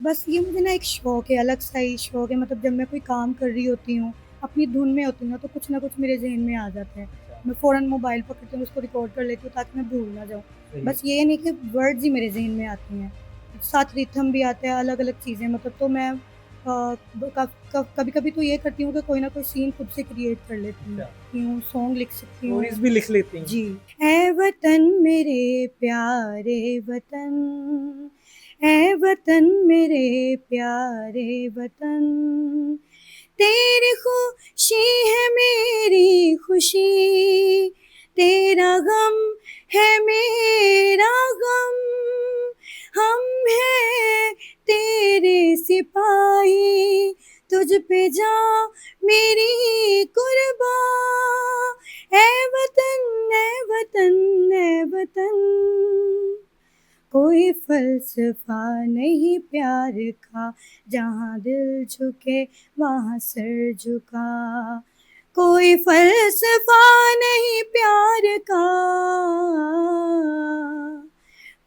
बस ये मुझे ना एक शौक है, अलग सा ही शौक है। मतलब जब मैं कोई काम कर रही होती हूँ, अपनी धुन में होती हूँ ना, तो कुछ ना कुछ मेरे ज़हन में आ जाता है। अच्छा, मैं फ़ौरन मोबाइल पकड़ती हूँ, उसको रिकॉर्ड कर लेती हूँ ताकि मैं भूल ना जाऊँ। सही है। बस ये नहीं कि वर्ड्स ही मेरे ज़हन में आते हैं, साथ रिथम भी आता है, अलग-अलग चीज़ें मतलब तो मैं ब कब कब कभी-कभी तो ये करती हूँ कि कोई ना कोई सीन खुद से क्रिएट कर लेती अच्छा, हूँ, सॉन्ग लिख सकती हूँ। स्टोरीज़ भी लिख लेती हैं? जी। ऐ वतन मेरे प्यारे वतन, ऐ वतन मेरे प्यारे वतन, तेरी खुशी है मेरी खुशी, तेरा गम है मेरा गम, हम हैं तेरे सिपाही, तुझ पे जा मेरी कुर्बान, ऐ वतन ऐ वतन ऐ वतन, कोई फ़लसफ़ा नहीं प्यार का, जहाँ दिल झुके वहाँ सर झुका। कोई फ़लसफ़ा नहीं प्यार का,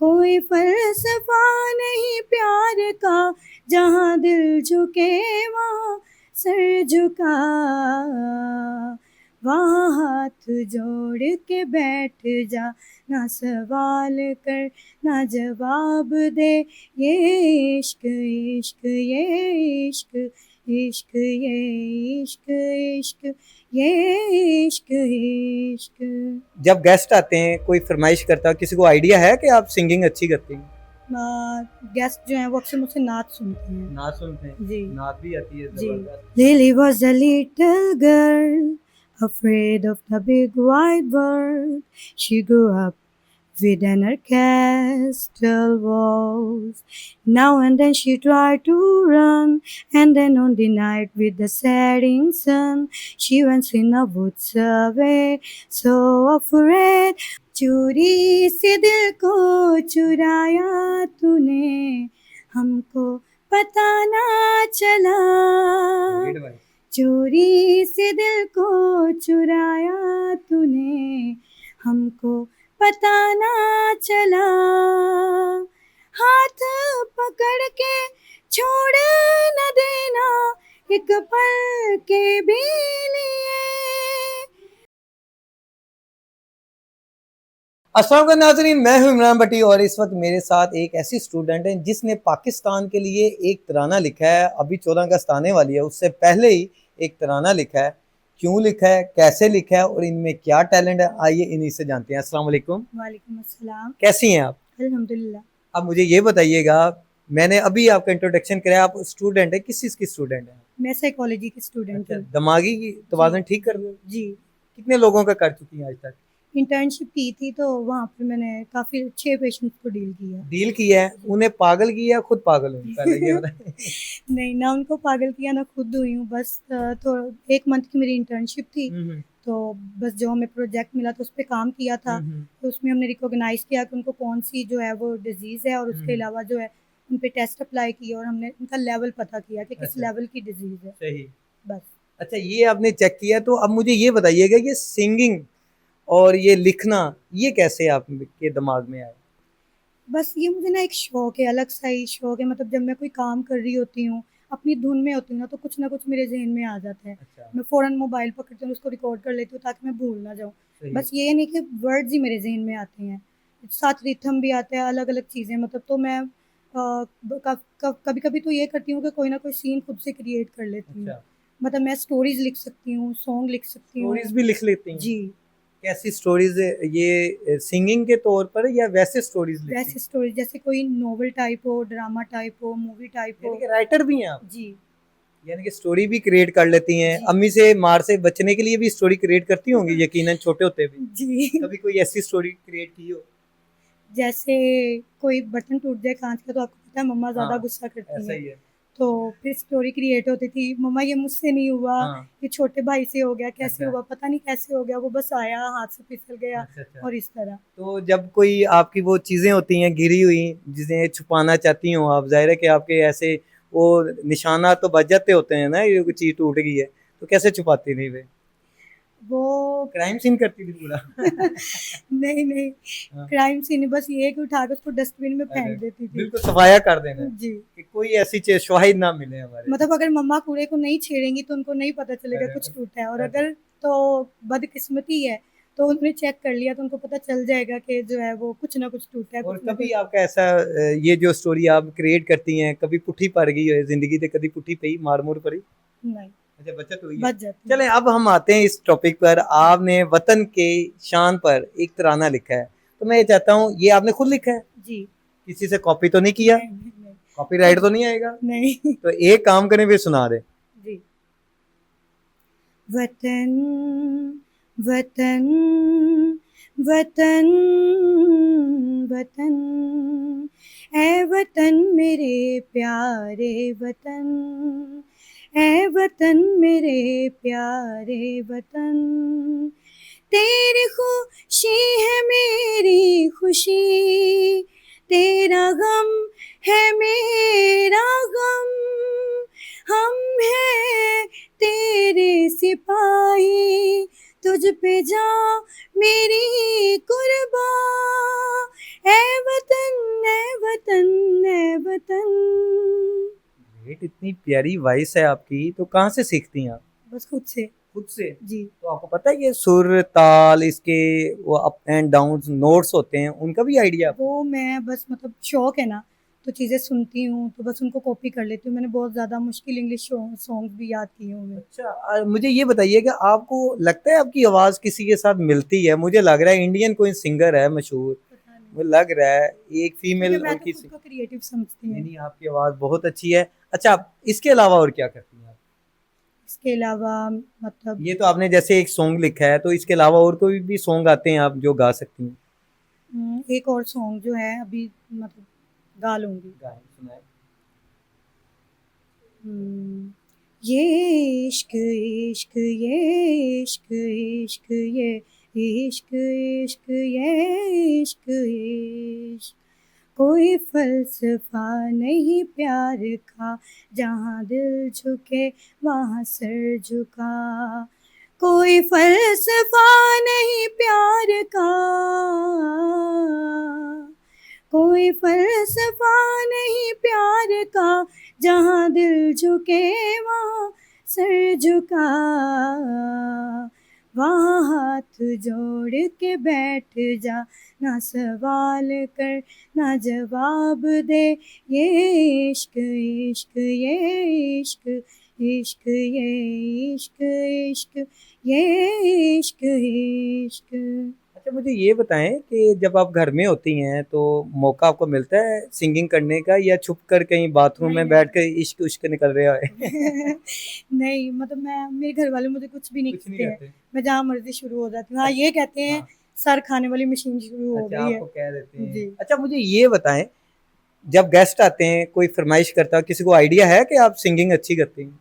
कोई फ़लसफ़ा नहीं प्यार का, जहाँ दिल झुके वहाँ सर झुका। वहाँ हाथ जोड़ के बैठ जा, ना सवाल कर ना जवाब दे, ये इश्क इश्क ये इश्क इश्क ये इश्क इश्क ये इश्क इश्क। जब गेस्ट आते हैं, कोई फ़रमाइश करता है, किसी को आइडिया है कि आप सिंगिंग अच्छी करती हैं? गेस्ट जो हैं वो अक्सर मुझसे नात सुनते हैं। नात सुनते हैं? जी। नात भी आती है जी। ज़बरदस्त। Lily was a little girl, afraid of the big white world. She grew up within her castle walls. Now and then she tried to run, and then on the night with the setting sun, she went in the woods away, so afraid. चोरी से दिल को चुराया तूने, हमको पता ना चला, ग्रेट भाई। चोरी से दिल को चुराया तूने, हमको पता ना चला, हाथ पकड़ के छोड़ न देना एक पल के भी लिए। अस्सलाम वालेकुम नाज़रीन, मैं हूँ इमरान भट्टी और इस वक्त मेरे साथ एक ऐसी स्टूडेंट है जिसने पाकिस्तान के लिए एक तराना लिखा है। अभी 14 अगस्त आने वाली है, उससे पहले ही एक तराना लिखा है। क्यों लिखा है, कैसे लिखा है और इनमें क्या टैलेंट है, आइए इन्हीं से जानते हैं। अस्सलाम वालेकुम, वालेकुम अस्सलाम। कैसी हैं आप? अल्हम्दुलिल्लाह। अब मुझे ये बताइएगा, मैंने अभी आपका इंट्रोडक्शन कराया, आप स्टूडेंट है, किस चीज़ की स्टूडेंट है? मैं साइकोलॉजी की स्टूडेंट अच्छा, हूँ। दिमागी की जी। तवाज़ुन ठीक कर रहे हो? जी। कितने लोगों का कर चुकी हैं आज तक? इंटर्नशिप की थी तो वहाँ पे मैंने काफ़ी अच्छे पेशेंट्स को डील किया। डील किया है, उन्हें पागल किया, खुद पागल हुई? पहले ये बताएं। नहीं, ना उनको पागल किया ना खुद हुई हूँ, बस तो 1 मंथ की मेरी इंटर्नशिप थी, हम्म। तो बस जो हमें प्रोजेक्ट मिला था उस पे काम किया था। हम्म। तो उसमें हमने रिकॉग्नाइज़ किया कि उनको कौन-सी जो है वो डिज़ीज़ है और उसके हम्म। अलावा जो है उन पे टेस्ट अप्लाई किए और हमने उनका लेवल पता किया कि किस अच्छा, लेवल की डिज़ीज़ है। सही। बस। अच्छा, ये आपने चेक किया, तो अब मुझे ये बताइएगा कि सिंगिंग और ये लिखना, ये कैसे आपके दिमाग में आया? बस ये मुझे ना एक शौक है, अलग सा ही शौक है। मतलब जब मैं कोई काम कर रही होती हूँ, अपनी धुन में होती हूँ ना, तो कुछ ना कुछ मेरे ज़हन में आ जाता है। अच्छा, मैं फ़ौरन मोबाइल पकड़ती हूँ, उसको रिकॉर्ड कर लेती हूँ ताकि मैं भूल ना जाऊँ। सही है। बस ये नहीं कि वर्ड्स ही मेरे ज़हन में आते हैं, साथ रिथम भी आता है, अलग-अलग चीज़ें मतलब तो मैं ब कब कब कभी-कभी तो ये करती हूँ कि कोई ना कोई सीन खुद से क्रिएट कर लेती हूँ। अच्छा, मतलब मैं स्टोरीज़ लिख सकती हूँ, सॉन्ग लिख सकती हूँ। स्टोरीज़ भी लिख लेती हैं? जी। कैसी स्टोरीज़, ये सिंगिंग के तौर पर या वैसे स्टोरीज़ लिखती हैं? वैसे स्टोरी जैसे कोई नॉवल टाइप हो, ड्रामा टाइप हो, मूवी टाइप यानी हो। कि राइटर भी हैं आप? जी। यानी कि स्टोरी भी क्रिएट कर लेती हैं। जी। अम्मी से मार से बचने के लिए भी स्टोरी क्रिएट करती होंगी यकीनन, छोटे होते भी। जी। कभी कोई ऐसी स्टोरी क्रिएट की हो? जैसे कोई बर्तन टूट जाए काँच का तो आपको पता है मम्मा ज़्यादा हाँ, गुस्सा करती ऐसा हैं। ही है। तो फिर स्टोरी क्रिएट होती थी, मम्मा ये मुझसे नहीं हुआ, हाँ, ये छोटे भाई से हो गया, कैसे अच्छा, हुआ? पता नहीं कैसे हो गया, वो बस आया, हाथ से फिसल गया अच्छा, अच्छा। और इस तरह। तो जब कोई आपकी वो चीज़ें होती हैं गिरी हुई, जिन्हें छुपाना चाहती हो आप, ज़ाहिर है कि आपके ऐसे वो निशानात तो बच जाते होते हैं ना, ये कोई चीज़ टूट गई है, तो कैसे छुपाती थी वे? वो क्राइम सीन करती थी पूरा। नहीं नहीं, हाँ, क्राइम सीन बस ये है कि उठा के उसको डस्टबिन में अरे फेंक देती थी। बिल्कुल सफाया कर देना है जी, कि कोई ऐसी चीज शवाहिद ना मिले हमारे। मतलब अगर मम्मा कूड़े को नहीं छेड़ेंगी तो उनको नहीं पता चलेगा अरे कुछ टूटा है, और अरे अगर तो बदकिस्मती है तो उन्होंने चेक कर लिया तो उनको पता चल जाएगा कि जो है वो कुछ ना कुछ टूटा है, और कुछ ना कभी कुछ। आपका ऐसा ये जो स्टोरी आप क्रिएट करती हैं कभी पुट्ठी पड़ गई है जिंदगी से, कभी पुट्ठी पई मार मूर पड़ी? नहीं, अच्छा बचत हुई है। बच जाती है। चलें अब हम आते हैं इस टॉपिक पर। आपने वतन के शान पर एक तराना लिखा है, तो मैं ये चाहता हूँ ये आपने खुद लिखा है, जी, किसी से कॉपी तो नहीं किया? नहीं नहीं नहीं, कॉपीराइट तो नहीं आएगा? नहीं। तो एक काम करें फिर सुना दे। जी, वतन वतन वतन वतन, ऐ वतन मेरे प्यारे वतन, ऐ वतन मेरे प्यारे वतन, तेरी खुशी है मेरी खुशी, तेरा गम है मेरा गम, हम हैं तेरे सिपाही, तुझ पे जा मेरी कुर्बान, ऐ वतन ऐ वतन ऐ वतन। ग्रेट, इतनी प्यारी वॉइस है आपकी, तो कहाँ से सीखती हैं आप? बस खुद से। खुद से? जी, तो आपको पता है ये सुर ताल इसके वो अप एंड डाउन नोट्स होते हैं, उनका भी आइडिया आपको? वो मैं बस मतलब शौक है ना, तो चीज़ें सुनती हूँ तो बस उनको कॉपी कर लेती हूँ। मैंने बहुत ज़्यादा मुश्किल इंग्लिश सॉन्ग्स भी याद किए हुए हैं। अच्छा मुझे ये बताइए कि आपको लगता है आपकी आवाज़ किसी के साथ मिलती है? मुझे लग रहा है इंडियन कोई सिंगर है मशहूर, पता नहीं, मुझे लग रहा है एक क्योंकि फीमेल मैं और तो खुद किसी। को क्रिएटिव समझती नहीं हूँ। नहीं, आपकी आवाज़ बहुत अच्छी है। अच्छा इसके अलावा और क्या करती हैं आप? इसके अलावा मतलब ये तो आपने जैसे एक सॉन्ग लिखा है, तो इसके अलावा और कोई भी सॉन्ग आते हैं आप जो गा सकती हैं? एक और सॉन्ग जो है अभी मतलब गा लूँगी। गाएं सुनाएं। हम्म, ये इश्क इश्क ये इश्क इश्क ये इश्क इश्क ये इश्क इश्क, कोई फलसफा नहीं प्यार का, जहाँ दिल झुके वहाँ सर झुका, कोई फलसफा नहीं प्यार का, कोई फलसफा नहीं प्यार का, जहाँ दिल झुके वहाँ सर झुका, वहाँ हाथ जोड़ के बैठ जा, ना सवाल कर ना जवाब दे, ये इश्क इश्क ये इश्क इश्क ये इश्क इश्क ये इश्क इश्क। अच्छा मुझे ये बताएं कि जब आप घर में होती हैं तो मौका आपको मिलता है सिंगिंग करने का, या छुप कर कहीं बाथरूम नहीं में नहीं। बैठ कर इश्क उश्क निकल रहा है? नहीं मतलब मैं, मेरे घर वाले मुझे कुछ भी नहीं कुछ नहीं कहते हैं, कहते? मैं जहाँ मर्जी शुरू हो जाती हूँ। हाँ अच्छा, ये कहते हैं हाँ, सर खाने वाली मशीन शुरू हो अच्छा गई है। आपको कह देते हैं। जी, अच्छा मुझे ये बताएं, जब गेस्ट आते हैं कोई फरमाइश करता है, किसी को आइडिया है कि आप सिंगिंग अच्छी करती हैं?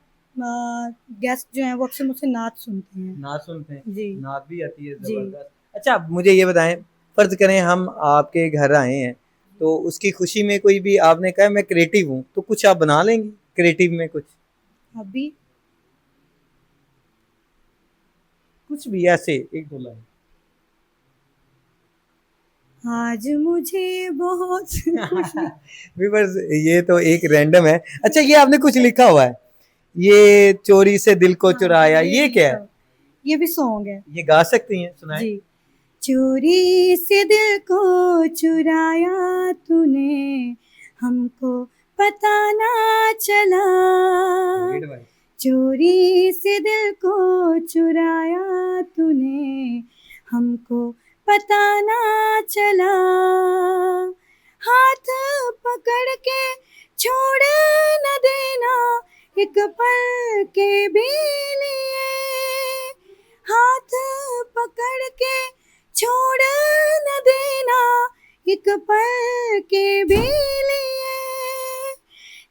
गेस्ट जो हैं वो अक्सर मुझसे नाच सुनते हैं। नाच सुनते हैं? जी, नाच भी आती है जी, जबरदस्त। अच्छा मुझे ये बताएं, फर्ज करें हम आपके घर आए हैं, तो उसकी खुशी में कोई भी आपने कहा मैं क्रिएटिव हूँ, तो कुछ आप बना लेंगी क्रिएटिव में कुछ? अभी कुछ भी ऐसे एक दो लाइन। आज मुझे बहुत खुशी। व्यूअर्स ये तो एक रैंडम है। अच्छा ये आपने कुछ लिखा हुआ है, ये चोरी से दिल को हाँ जी, चुराया, ये ये भी क्या लिखा है? हुआ, ये भी सॉन्ग है। ये गा सकती हैं, सुनाएं। जी, चोरी से दिल को चुराया तूने, हमको पता ना चला, ग्रेट भाई। चोरी से दिल को चुराया तूने, हमको पता ना चला, हाथ पकड़ के छोड़ न देना एक पल के भी लिए, हाथ पकड़ के छोड़ न देना एक पल के भी लिए,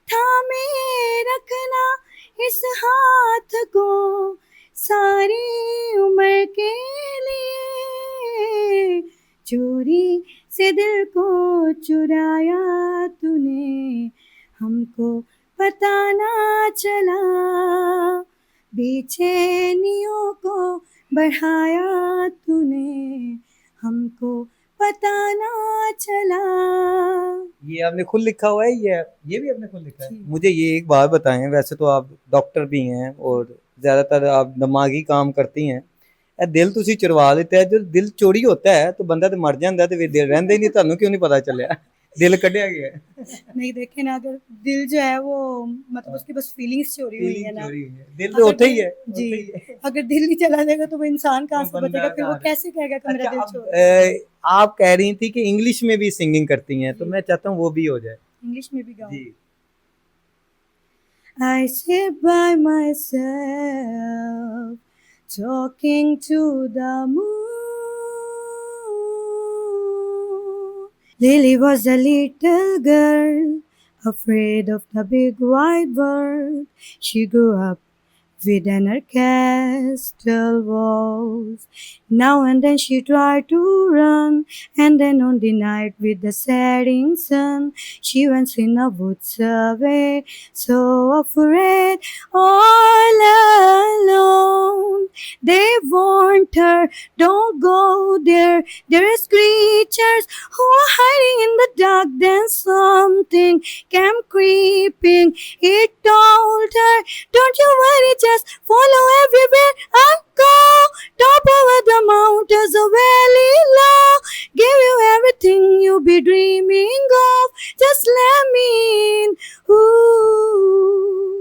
थामे रखना इस हाथ को सारी उम्र के लिए, चोरी से दिल को चुराया तूने, हमको पता ना चला, बेचैनियों को बढ़ाया तूने, हमको पता ना चला। ये आपने खुद लिखा हुआ है? ये भी आपने खुद लिखा है? जी। मुझे ये एक बात बताएं, वैसे तो आप डॉक्टर भी हैं और ज़्यादातर आप दिमागी काम करती हैं, ਇਹ ਦਿਲ ਤੁਸੀਂ ਚੁਰਵਾ ਦਿੱਤਾ ਹੈ। ਜਦੋਂ ਦਿਲ ਚੋਰੀ होता है तो बंदा तो मर जाता है, तो दिल ਰਹਿੰਦਾ ਹੀ नहीं, ਤੁਹਾਨੂੰ क्यों नहीं पता चलिया दिल कढ़िया गया है? नहीं देखे ना, अगर दिल जो है वो मतलब उसकी बस फीलिंग्स चोरी हुई है फीलिंग ना। चोरी है, दिल तो अगर होता ही दिल है, जी, होता ही है। अगर दिल नहीं चला जाएगा तो वो इंसान कहाँ वो से बंदा बचेगा, फिर वो कहाँ है? कैसे कहेगा कि मेरा अच्छा, दिल अब चोरी है। आप कह रही थी कि इंग्लिश में भी सिंगिंग करती हैं, तो जी। मैं चाहता हूँ वो भी हो जाए। इंग्लिश में भी गाऊं। जी। I sit by myself, talking to the moon. Lily was a little girl, afraid of the big white bird. She grew up within her castle walls. Now and then she tried to run, and then on the night with the setting sun, she went in the woods away, so afraid, all alone. They warned her, don't go there. There is creatures who are hiding in the dark. Then something came creeping. It told her, don't you worry, just follow everywhere I go. Top over the mountains, a valley low. Give you everything you be dreaming of. Just let me in. Ooh.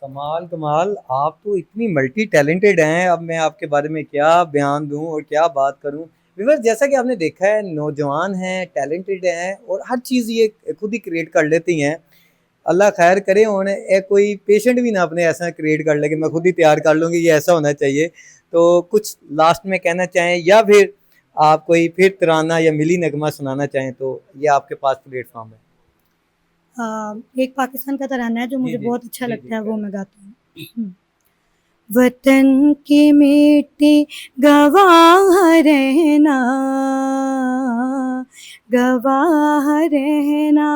कमाल कमाल, आप तो इतनी multi talented हैं। अब मैं आपके बारे में क्या बयान दूं और क्या बात करूं। व्यूअर्स, जैसा कि आपने देखा है, नौजवान हैं, टैलेंटेड हैं और हर चीज़ ये खुद ही क्रिएट कर लेती हैं। अल्लाह खैर करे, हुण ए कोई पेशेंट भी ना अपने ऐसा क्रिएट कर ले कि मैं खुद ही तैयार कर लूँगी, ये ऐसा होना चाहिए। तो कुछ लास्ट में कहना चाहें या फिर आप कोई फिर तराना या मिली नगमा सुनाना चाहें तो ये आपके पास प्लेटफॉर्म है। एक पाकिस्तान का तराना है जो जी मुझे जी बहुत अच्छा जी लगता जी है, वो मैं गाती हूँ। वतन की मिट्टी गवाह रहना, गवाह रहना।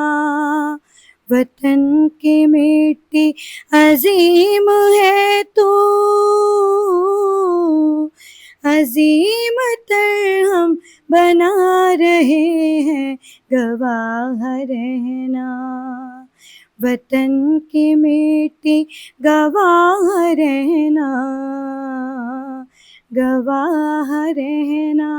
वतन की मिट्टी अजीम है तू, अजीम तर हम बना रहे हैं, गवाह रहना। वतन की मिट्टी गवाह रहना, गवाह रहना।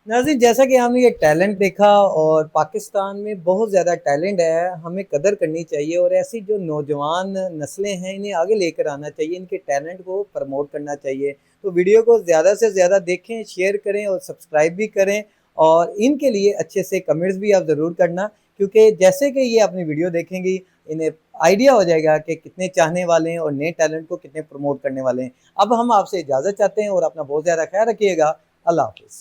नाज़रीन, जैसा कि हमने ये टैलेंट देखा और पाकिस्तान में बहुत ज़्यादा टैलेंट है, हमें कदर करनी चाहिए और ऐसी जो नौजवान नस्लें हैं इन्हें आगे लेकर आना चाहिए, इनके टैलेंट को प्रमोट करना चाहिए। तो वीडियो को ज़्यादा से ज़्यादा देखें, शेयर करें और सब्सक्राइब भी करें और इनके लिए अच्छे से कमेंट्स भी आप ज़रूर करना, क्योंकि जैसे कि ये अपनी वीडियो देखेंगी इन्हें आइडिया हो जाएगा कि कितने चाहने वाले हैं और नए टैलेंट को कितने प्रमोट करने वाले हैं। अब हम आपसे इजाज़त चाहते हैं और अपना बहुत ज़्यादा ख्याल रखिएगा। अल्लाह हाफ़िज़।